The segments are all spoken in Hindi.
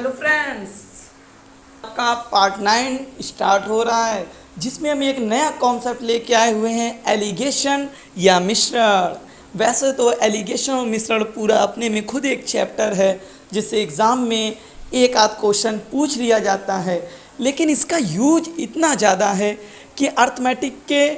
हेलो फ्रेंड्स, आपका पार्ट 9 स्टार्ट हो रहा है जिसमें हम एक नया कॉन्सेप्ट लेके आए हुए हैं, एलिगेशन या मिश्रण। वैसे तो एलिगेशन और मिश्रण पूरा अपने में खुद एक चैप्टर है जिससे एग्ज़ाम में एक आध क्वेश्चन पूछ लिया जाता है, लेकिन इसका यूज इतना ज़्यादा है कि अर्थमेटिक के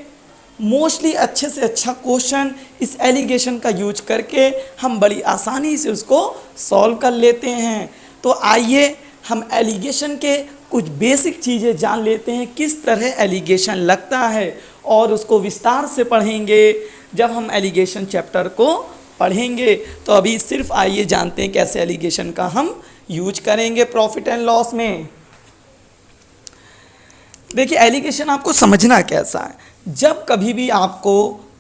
मोस्टली अच्छे से अच्छा क्वेश्चन इस एलिगेशन का यूज करके हम बड़ी आसानी से उसको सॉल्व कर लेते हैं। तो आइए हम एलिगेशन के कुछ बेसिक चीज़ें जान लेते हैं, किस तरह एलिगेशन लगता है, और उसको विस्तार से पढ़ेंगे जब हम एलिगेशन चैप्टर को पढ़ेंगे। तो अभी सिर्फ आइए जानते हैं कैसे एलिगेशन का हम यूज करेंगे प्रॉफिट एंड लॉस में। देखिए, एलिगेशन आपको समझना कैसा है। जब कभी भी आपको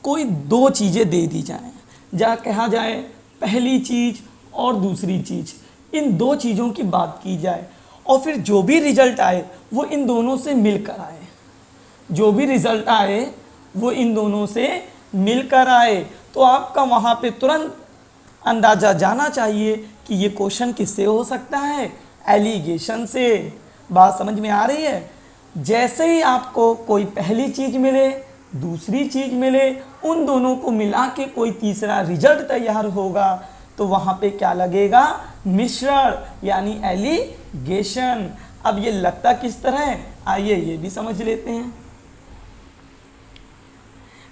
कोई दो चीज़ें दे दी जाएं, या कहा जाए पहली चीज़ और दूसरी चीज़, इन दो चीज़ों की बात की जाए और फिर जो भी रिजल्ट आए वो इन दोनों से मिलकर आए, जो भी रिजल्ट आए वो इन दोनों से मिलकर आए, तो आपका वहाँ पे तुरंत अंदाज़ा जाना चाहिए कि ये क्वेश्चन किससे हो सकता है, एलिगेशन से। बात समझ में आ रही है। जैसे ही आपको कोई पहली चीज़ मिले, दूसरी चीज़ मिले, उन दोनों को मिला के कोई तीसरा रिजल्ट तैयार होगा, तो वहाँ पे क्या लगेगा, मिश्रण यानी एलिगेशन। अब ये लगता किस तरह है, आइए ये भी समझ लेते हैं।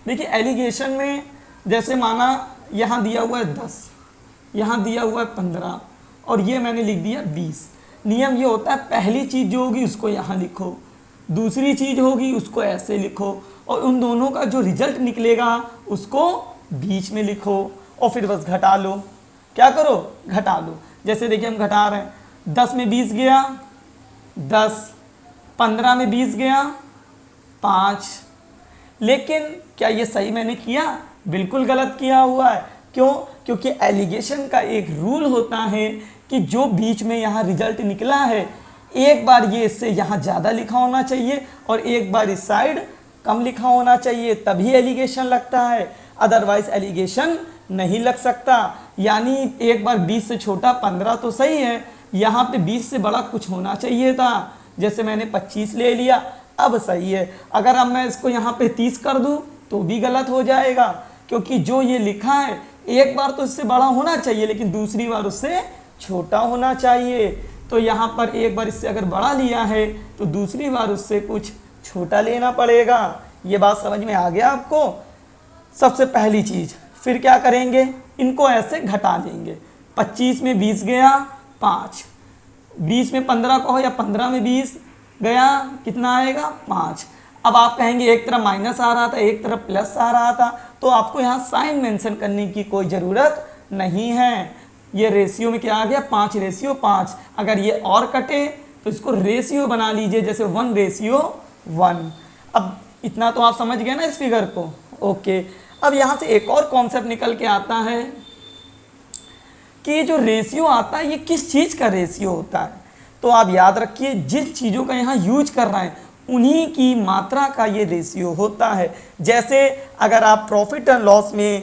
देखिए, एलिगेशन में जैसे माना यहाँ दिया हुआ है 10, यहाँ दिया हुआ है 15 और ये मैंने लिख दिया 20। नियम ये होता है, पहली चीज़ जो होगी उसको यहाँ लिखो, दूसरी चीज़ होगी उसको ऐसे लिखो, और उन दोनों का जो रिजल्ट निकलेगा उसको बीच में लिखो, और फिर बस घटा लो। क्या करो, घटा लो। जैसे देखिए हम घटा रहे हैं, 10 में 20 गया 10, 15 में 20 गया 5। लेकिन क्या ये सही मैंने किया? बिल्कुल गलत किया हुआ है। क्यों? क्योंकि एलिगेशन का एक रूल होता है कि जो बीच में यहाँ रिजल्ट निकला है, एक बार ये इससे यहाँ ज़्यादा लिखा होना चाहिए और एक बार इस साइड कम लिखा होना चाहिए, तभी एलिगेशन लगता है, अदरवाइज एलिगेशन नहीं लग सकता। यानी एक बार 20 से छोटा 15 तो सही है, यहाँ पे 20 से बड़ा कुछ होना चाहिए था। जैसे मैंने 25 ले लिया, अब सही है। अगर अब मैं इसको यहाँ पे 30 कर दूँ तो भी गलत हो जाएगा, क्योंकि जो ये लिखा है एक बार तो इससे बड़ा होना चाहिए लेकिन दूसरी बार उससे छोटा होना चाहिए। तो यहाँ पर एक बार इससे अगर बड़ा लिया है तो दूसरी बार उससे कुछ छोटा लेना पड़ेगा। ये बात समझ में आ गया आपको? सबसे पहली चीज़, फिर क्या करेंगे, इनको ऐसे घटा देंगे। 25 में 20 गया 5, 20 में 15 कहो या 15 में 20 गया, कितना आएगा 5। अब आप कहेंगे एक तरफ माइनस आ रहा था एक तरफ प्लस आ रहा था, तो आपको यहाँ साइन मेंशन करने की कोई ज़रूरत नहीं है। ये रेशियो में क्या आ गया, 5:5। अगर ये और कटे तो इसको रेशियो बना लीजिए, जैसे 1:1। अब इतना तो आप समझ गए ना इस फिगर को, ओके। अब यहाँ से एक और कॉन्सेप्ट निकल के आता है कि ये जो रेशियो आता है ये किस चीज़ का रेशियो होता है। तो आप याद रखिए, जिस चीज़ों का यहाँ यूज कर रहे हैं उन्हीं की मात्रा का ये रेशियो होता है। जैसे अगर आप प्रॉफिट एंड लॉस में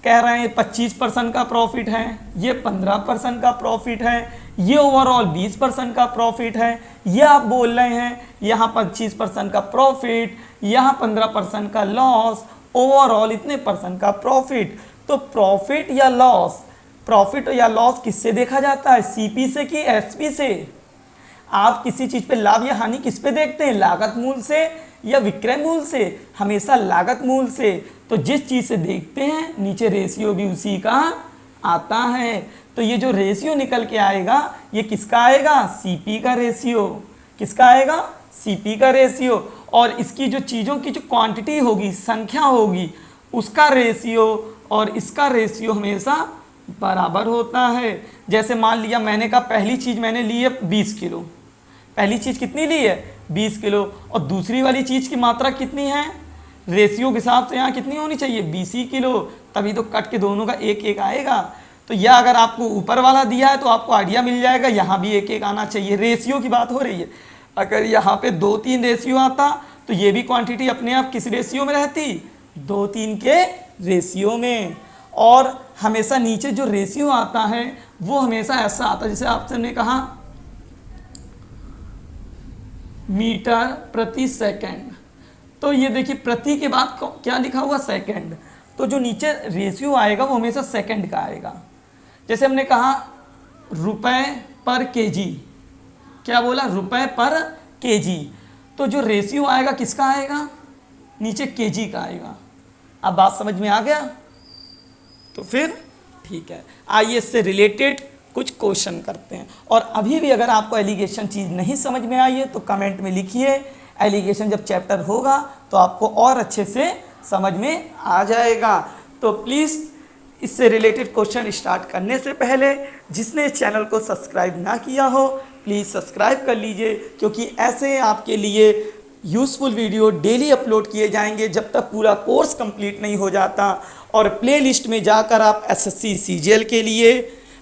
कह रहे हैं 25% का प्रॉफिट है, ये 15% का प्रॉफिट है, ये ओवरऑल 20% का प्रॉफिट है, ये आप बोल रहे हैं यहाँ 25% का प्रॉफिट, यहाँ 15% का लॉस, ओवरऑल इतने परसेंट का प्रॉफिट। तो प्रॉफिट या लॉस किससे देखा जाता है, सीपी से कि एसपी से? आप किसी चीज़ पे लाभ या हानि किस पे देखते हैं, लागत मूल्य से या विक्रय मूल्य से? हमेशा लागत मूल्य से। तो जिस चीज़ से देखते हैं नीचे रेशियो भी उसी का आता है। तो ये जो रेशियो निकल के आएगा ये किसका आएगा, सीपी का रेशियो। किसका आएगा, सीपी का रेशियो। और इसकी जो चीज़ों की जो क्वांटिटी होगी, संख्या होगी, उसका रेशियो और इसका रेशियो हमेशा बराबर होता है। जैसे मान लिया मैंने कहा पहली चीज़ मैंने ली है 20 किलो, पहली चीज़ कितनी ली है 20 किलो, और दूसरी वाली चीज़ की मात्रा कितनी है, रेशियो के हिसाब से यहाँ कितनी होनी चाहिए 20 ही किलो, तभी तो कट के दोनों का 1-1 आएगा। तो यह अगर आपको ऊपर वाला दिया है तो आपको आइडिया मिल जाएगा, यहाँ भी 1-1 आना चाहिए। रेशियो की बात हो रही है। अगर यहाँ पे 2-3 रेशियो आता तो ये भी क्वांटिटी अपने आप किस रेशियो में रहती, 2-3 के रेशियो में। और हमेशा नीचे जो रेशियो आता है वो हमेशा ऐसा आता है, जैसे आपने कहा मीटर प्रति सेकंड। तो ये देखिए प्रति के बाद क्या लिखा हुआ सेकंड, तो जो नीचे रेशियो आएगा वो हमेशा सेकंड का आएगा। जैसे हमने कहा रुपए पर केजी, क्या बोला, रुपए पर केजी, तो जो रेशियो आएगा किसका आएगा, नीचे केजी का आएगा। अब बात समझ में आ गया? तो फिर ठीक है, आइए इससे रिलेटेड कुछ क्वेश्चन करते हैं। और अभी भी अगर आपको एलिगेशन चीज़ नहीं समझ में आई है तो कमेंट में लिखिए, एलिगेशन जब चैप्टर होगा तो आपको और अच्छे से समझ में आ जाएगा। तो प्लीज़ इससे रिलेटेड क्वेश्चन स्टार्ट करने से पहले जिसने इस चैनल को सब्सक्राइब ना किया हो प्लीज़ सब्सक्राइब कर लीजिए, क्योंकि ऐसे आपके लिए यूज़फुल वीडियो डेली अपलोड किए जाएंगे जब तक पूरा कोर्स कंप्लीट नहीं हो जाता। और प्लेलिस्ट में जाकर आप एसएससी सीजीएल के लिए,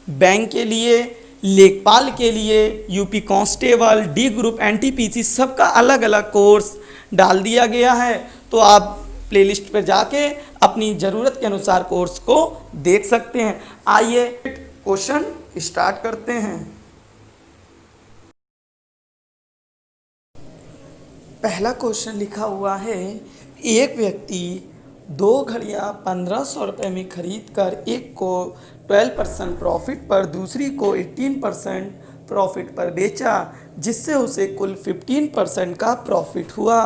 बैंक के लिए, लेखपाल के लिए, UP constable, D group, NTPC सबका अलग अलग कोर्स डाल दिया गया है। तो आप प्लेलिस्ट पर जाके अपनी ज़रूरत के अनुसार कोर्स को देख सकते हैं। आइए क्वेश्चन स्टार्ट करते हैं। पहला क्वेश्चन लिखा हुआ है, एक व्यक्ति 2 घड़ियाँ 1500 रुपये में खरीद कर एक को 12% प्रॉफिट पर, दूसरी को 18% प्रॉफिट पर बेचा, जिससे उसे कुल 15% का प्रॉफिट हुआ।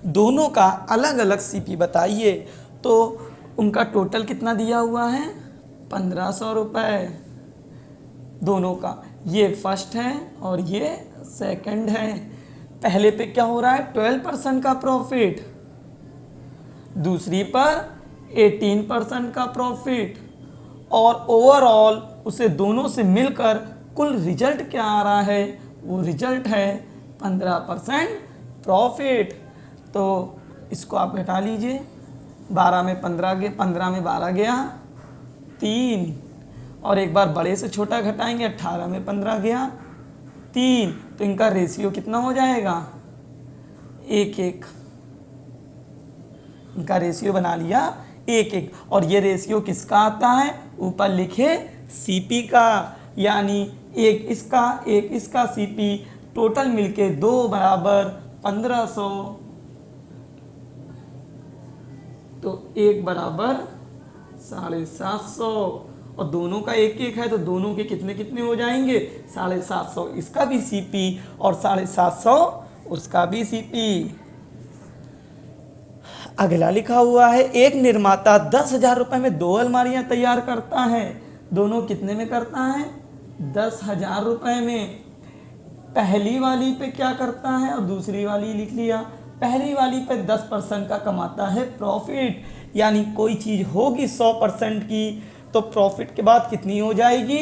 दोनों का अलग अलग सीपी बताइए। तो उनका टोटल कितना दिया हुआ है, 1500 रुपये दोनों का। ये फर्स्ट है और ये सेकंड है। पहले पे क्या हो रहा है, 12% का प्रॉफिट, दूसरी पर 18% का प्रॉफिट, और ओवरऑल उसे दोनों से मिलकर कुल रिजल्ट क्या आ रहा है, वो रिजल्ट है 15% प्रॉफिट। तो इसको आप घटा लीजिए, 12 में 15 गया, 15 में 12 गया 3, और एक बार बड़े से छोटा घटाएंगे, 18 में 15 गया 3, तो इनका रेशियो कितना हो जाएगा, 1:1। इनका रेशियो बना लिया 1:1। और ये रेशियो किसका आता है, ऊपर लिखे सीपी का, यानी एक इसका एक इसका सीपी, टोटल मिलके 2 बराबर 1500, तो 1 बराबर 750, और दोनों का 1:1 है तो दोनों के कितने कितने हो जाएंगे, 750 इसका भी सीपी और 750 उसका भी सीपी। अगला लिखा हुआ है, एक निर्माता 10,000 रुपये में 2 अलमारियां तैयार करता है। दोनों कितने में करता है, 10,000 रुपये में। पहली वाली पे क्या करता है और दूसरी वाली लिख लिया। पहली वाली पे 10% का कमाता है प्रॉफिट, यानी कोई चीज़ होगी 100% की तो प्रॉफिट के बाद कितनी हो जाएगी,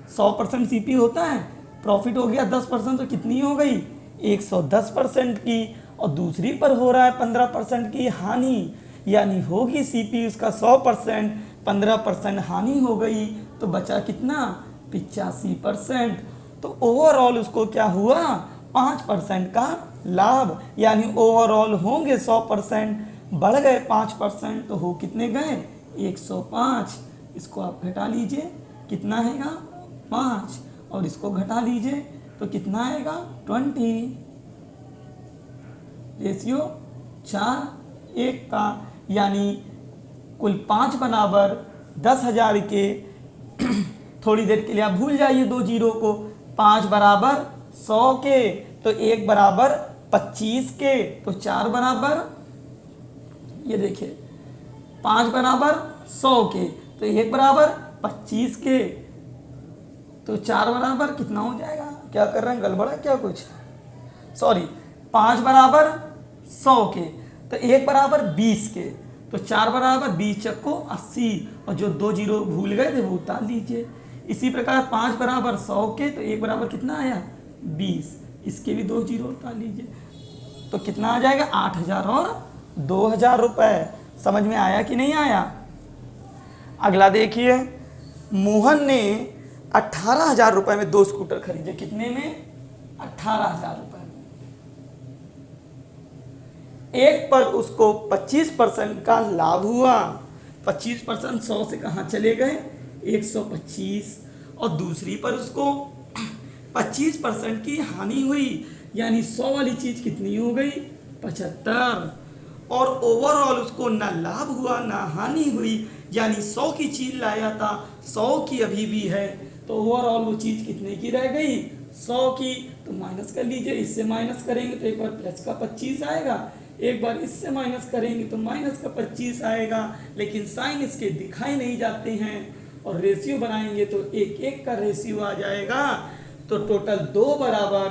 100% सीपी होता है, प्रॉफिट हो गया 10%, तो कितनी हो गई, 110% की। और दूसरी पर हो रहा है 15% की हानि, यानी होगी सीपी उसका 100%, 15% हानि हो गई, तो बचा कितना, 85%। तो ओवरऑल उसको क्या हुआ, 5% का लाभ, यानी ओवरऑल होंगे 100%, बढ़ गए 5%, तो हो कितने गए, 105। इसको आप घटा लीजिए, कितना आएगा, 5, और इसको घटा लीजिए तो कितना आएगा, 20। रेशियो 4:1 का, यानी कुल 5 बराबर 10,000 के थोड़ी देर के लिए आप भूल जाइए 2 जीरो को, 5 बराबर 100 के, तो 1 बराबर 25 के, तो 4 बराबर, ये देखिए 5 बराबर 100 के, तो 1 बराबर 25 के, तो 4 बराबर कितना हो जाएगा, क्या कर रहे हैं, गड़बड़ है क्या कुछ, सॉरी, 5 बराबर 100 के, तो 1 बराबर 20 के, तो 4 बराबर 20 चक्को 80, और जो 2 जीरो भूल गए थे वो उतार लीजिए। इसी प्रकार 5 बराबर 100 के, तो 1 बराबर कितना आया, 20, इसके भी 2 जीरो उतार लीजिए, तो कितना आ जाएगा, 8,000 और 2,000 रुपये। समझ में आया कि नहीं आया? अगला देखिए, मोहन ने 18,000 रुपये में 2 स्कूटर खरीदे। कितने में, 18,000 रुपये। एक पर उसको 25% का लाभ हुआ। 25% 100 से कहाँ चले गए, 125, और दूसरी पर उसको 25% की हानि हुई, यानी 100 वाली चीज़ कितनी हो गई, 75। और ओवरऑल उसको ना लाभ हुआ ना हानि हुई, यानी 100 की चीज़ लाया था, 100 की अभी भी है, तो ओवरऑल वो चीज़ कितने की रह गई, 100 की। तो माइनस कर लीजिए, इससे माइनस करेंगे तो एक बार प्लस का 25 आएगा, एक बार इससे माइनस करेंगे तो माइनस का 25 आएगा, लेकिन साइन इसके दिखाई नहीं जाते हैं। और रेशियो बनाएंगे तो 1:1 का रेशियो आ जाएगा। तो टोटल 2 बराबर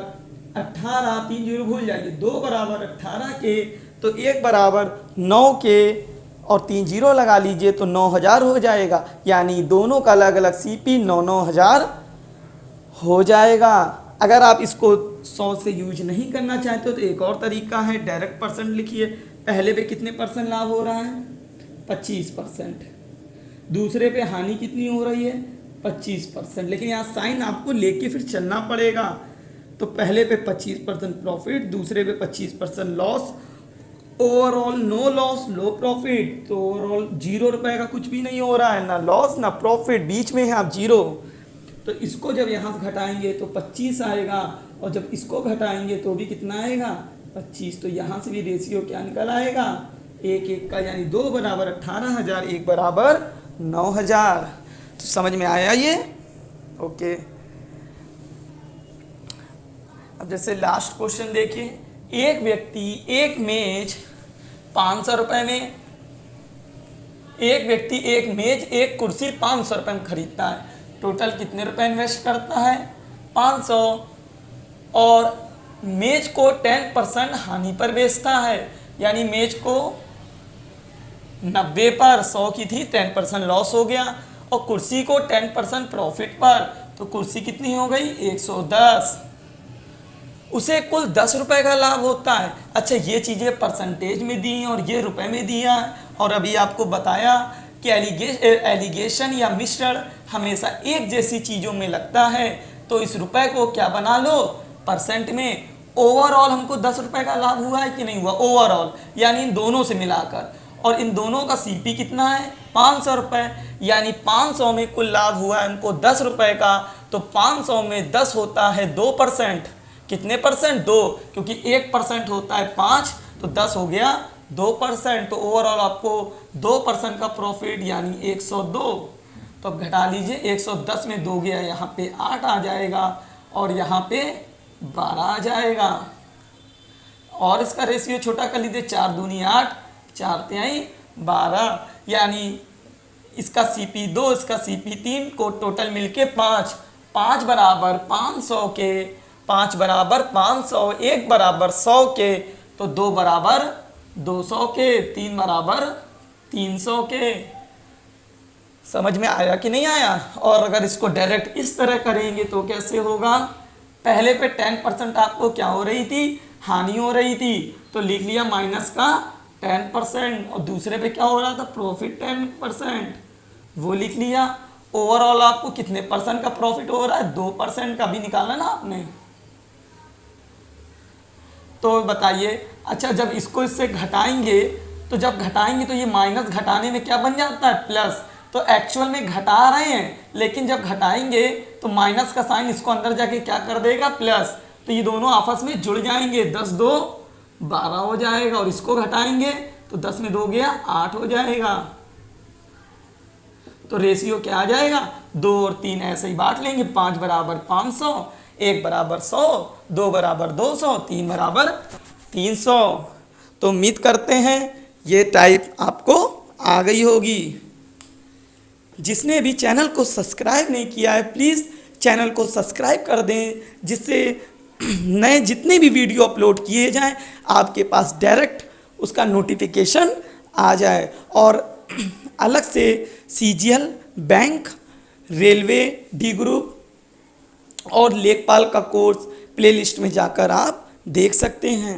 18, 3 जीरो भूल जाइए, 2 बराबर 18 के, तो 1 बराबर 9 के और 3 जीरो लगा लीजिए तो 9000 हो जाएगा, यानी दोनों का अलग अलग CP 9,9000 हो जाएगा। अगर आप इसको 100 से यूज नहीं करना चाहते हो तो एक और तरीका है, डायरेक्ट परसेंट लिखिए। पहले पे कितने परसेंट लाभ हो रहा है, 25%। दूसरे पे हानि कितनी हो रही है, 25%। लेकिन यहाँ साइन आपको लेके फिर चलना पड़ेगा। तो पहले पे 25% प्रॉफिट, दूसरे पे 25% लॉस, ओवरऑल नो लॉस लो प्रॉफिट। तो ओवरऑल 0 रुपए का कुछ भी नहीं हो रहा है, ना लॉस ना प्रॉफिट, बीच में है आप 0। तो इसको जब यहाँ से घटाएंगे तो 25 आएगा, और जब इसको घटाएंगे तो भी कितना आएगा, 25। तो यहाँ से भी रेशियो क्या निकल आएगा, 1:1 का, यानी 2 बराबर 18,000, 1 बराबर 9,000। तो समझ में आया ये, ओके। अब जैसे लास्ट क्वेश्चन देखिए, एक व्यक्ति एक मेज 500 रुपए में, एक व्यक्ति एक मेज एक कुर्सी 500 रुपए में खरीदता है, टोटल कितने रुपए इन्वेस्ट करता है, 500, और मेज को 10% हानि पर बेचता है, यानी मेज को 90 पर 100 की थी, 10% लॉस हो गया, और कुर्सी को 10% प्रॉफिट पर, तो कुर्सी कितनी हो गई, 110। उसे कुल 10 रुपए का लाभ होता है। अच्छा, ये चीज़ें परसेंटेज में दी हैं और ये रुपए में दिया है, और अभी आपको बताया कि एलिगेशन या मिश्रण हमेशा एक जैसी चीज़ों में लगता है, तो इस रुपए को क्या बना लो, परसेंट में। ओवरऑल हमको 10 रुपए का लाभ हुआ है कि नहीं हुआ, ओवरऑल, यानी इन दोनों से मिलाकर, और इन दोनों का CP कितना है, 500 रुपये, यानी 500 में कुल लाभ हुआ है हमको 10 रुपए का, तो 500 में 10 होता है 2%। कितने परसेंट, 2, क्योंकि 1% होता है 5, तो 10 हो गया 2%। तो ओवरऑल आपको 2% का प्रॉफिट, यानी 102। तो अब घटा लीजिए, 110 में 2 गया, यहाँ पे 8 आ जाएगा, और यहाँ पे 12 आ जाएगा। और इसका रेशियो छोटा कर लीजिए, 4 दूनी 8, 4 तिहाई 12, यानी इसका CP 2, इसका CP 3 को टोटल मिलके 5, 5 बराबर 500 के, 5 बराबर 500, 1 बराबर 100 के, तो 2 बराबर 200 के, 3 बराबर 300 के। समझ में आया कि नहीं आया। और अगर इसको डायरेक्ट इस तरह करेंगे तो कैसे होगा, पहले पे 10% आपको क्या हो रही थी, हानि हो रही थी, तो लिख लिया माइनस का 10%, और दूसरे पे क्या हो रहा था, प्रॉफिट 10%, वो लिख लिया। ओवरऑल आपको कितने परसेंट का प्रॉफिट हो रहा है, 2% का भी निकाला ना आपने। तो बताइए, अच्छा जब इसको इससे घटाएंगे, तो जब घटाएंगे तो ये माइनस घटाने में क्या बन जाता है, प्लस। तो एक्चुअल में घटा रहे हैं, लेकिन जब घटाएंगे तो माइनस का साइन इसको अंदर जाके क्या कर देगा, प्लस। तो ये दोनों आपस में जुड़ जाएंगे, 10 2 12 हो जाएगा, और इसको घटाएंगे तो 10 में 2 गया 8 हो जाएगा। तो रेशियो क्या आ जाएगा, 2 और 3 ऐसे ही बांट लेंगे, 5 बराबर 500, 1 बराबर 100, 2 बराबर 200, 3 बराबर 300। तो उम्मीद करते हैं ये टाइप आपको आ गई होगी। जिसने भी चैनल को सब्सक्राइब नहीं किया है, प्लीज़ चैनल को सब्सक्राइब कर दें, जिससे नए जितने भी वीडियो अपलोड किए जाएं आपके पास डायरेक्ट उसका नोटिफिकेशन आ जाए। और अलग से CGL, bank, railway, D group और लेखपाल का कोर्स प्लेलिस्ट में जाकर आप देख सकते हैं।